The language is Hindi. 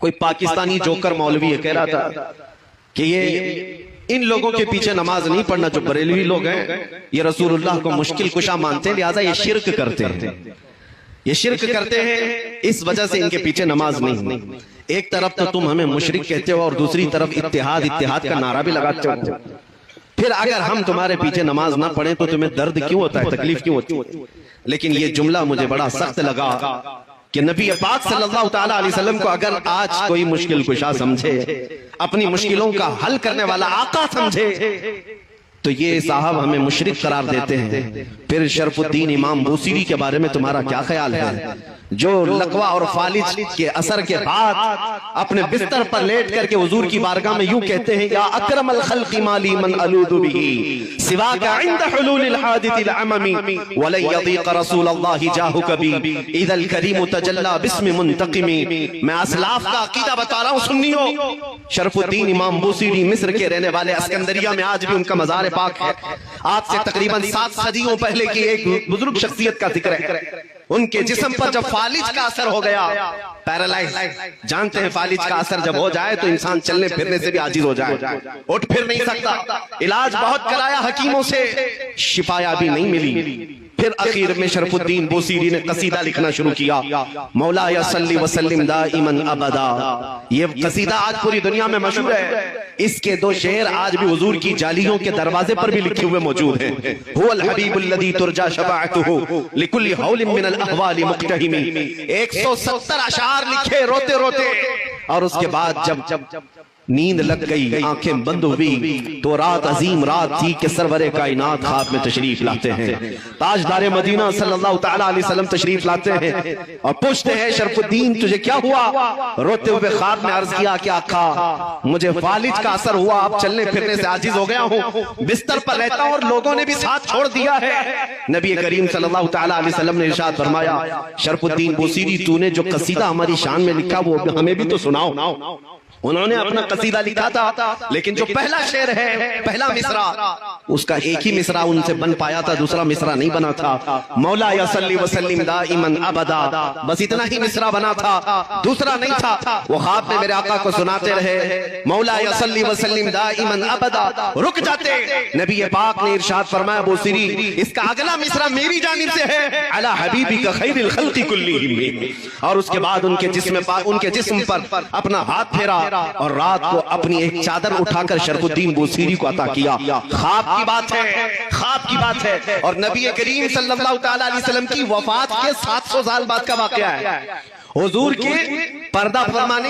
कोई पाकिस्तानी जोकर मौलवी कह रहा था कि ये इन लोगों के पीछे नमाज नहीं पढ़ना जो बरेलवी लोग हैं, ये रसूलुल्लाह को मुश्किल कुशा मानते हैं, लिहाजा ये शिर्क करते हैं, ये शिर्क करते हैं, इस वजह से इनके पीछे नमाज नहीं। एक तरफ तो तुम हमें मुशरिक कहते हो और दूसरी तरफ इत्तिहाद इत्तिहाद का नारा भी लगाते हो। फिर अगर हम तुम्हारे पीछे नमाज ना पढ़े तो तुम्हें दर्द क्यों होता है, तकलीफ क्यों होती है? लेकिन ये जुमला मुझे बड़ा सख्त लगा कि नबी पाक सल्लल्लाहु ताला अलैहि वसल्लम को अगर आज कोई मुश्किल कुशा समझे, अपनी मुश्किलों का हल करने वाला आका समझे, तो ये साहब हमें मुशरिक करार देते हैं। फिर शरफुद्दीन इमाम बूसीरी के बारे में तुम्हारा क्या ख्याल है, जो लकवा और फालिज के असर के बाद अपने बिस्तर पर लेट करके हुजूर की बारगाह में यूं कहते हैं, या अकरमल खल्क़ि माली मन अलूदु बिही सिवा का इंद हुलूलिल हादितिल अममी वलन यदीक रसूलल्लाहि जाहु कभी इदल करीम तजल्ला बिस्मि मुंतकिमी। मैं असलाफ का अकीदा बता रहा हूं सुन्नियों। शरफुद्दीन इमाम बूसीरी मिस्र के रहने वाले अस्कंदरिया में आज भी उनका मज़ार पाक है। आज से तकरीबन 7 सदियों पहले की एक बुजुर्ग शख्सियत का जिक्र है। उनके जिस्म पर जब फालिज का असर हो गया, पैरालाइज, जानते हैं फालिज का असर जब हो जाए तो इंसान चलने फिरने से भी आजिज हो जाए, उठ फिर नहीं सकता। इलाज बहुत कराया हकीमों से, शिफाया भी नहीं मिली। फिर आखिर में शरफुद्दीन बूसीरी ने कसीदा लिखना शुरू किया, मौला या सल्ली व सल्लिम दाइमन अबदा। ये कसीदा आज पूरी दुनिया में मशहूर है। इसके 2 शेर आज भी हुजूर की जालियों के दरवाजे पर भी लिखे हुए मौजूद हैं। हुवल हबीबुल्लज़ी तुरजा शफाअतुहु लिकुल्लि हौलिन मिनल अहवालि मुक्तहिमी। 170 अशार लिखे रोते रोते, और उसके बाद जब नींद लग गई, आंखें बंद हुई, तो रात अजीम रात थी कि सरवरे कायनात ख्वाब में तशरीफ लाते हैं। ताजदारे मदीना सल्लल्लाहु ताला अलैहि वसल्लम तशरीफ लाते हैं और पूछते हैं, शरफुद्दीन तुझे क्या हुआ? रोते हुए ख्वाब में अर्ज किया कि आका मुझे फालिज का असर हुआ, अब चलने फिरने से आजिज हो गया हूँ, बिस्तर पर रहता हूँ और लोगों ने भी साथ छोड़ दिया है। नबी करीम सल्लल्लाहु ताला अलैहि वसल्लम ने इरशाद फरमाया, शरफुद्दीन बूसीरी तूने जो कसीदा हमारी शान में लिखा वो हमें भी तो सुनाओ। उन्होंने अपना कसीदा लिखा था, लेकिन जो पहला शेर है, पहला मिसरा, उसका एक ही मिसरा उनसे बन पाया था, दूसरा मिसरा नहीं बना था। मौला या सल्ली व सल्लिम दाइमन अबदा, बस इतना ही मिसरा बना था, दूसरा नहीं था। वो ख्वाब में मेरे आका को सुनाते रहे, मौला या सल्ली व सल्लिम दाइमन अबदा। रुक जाते, नबी पाक ने इरशाद फरमाया, बूसीरी इसका अगला मिसरा मेरी जानिब से है, अला हबीबिका खैरिल खल्क़ि कुल्लिहिम। और उसके बाद उनके जिस्म पर अपना हाथ फेरा और रात को अपनी एक चादर उठाकर शरफुद्दीन बूसीरी को अता किया। ख्वाब की बात है, ख्वाब की बात है। और नबी करीम सल्लल्लाहु ताला अलैहि वसल्लम की वफात के 700 साल बाद का वाकया है। हुजूर के पर्दा फरमाने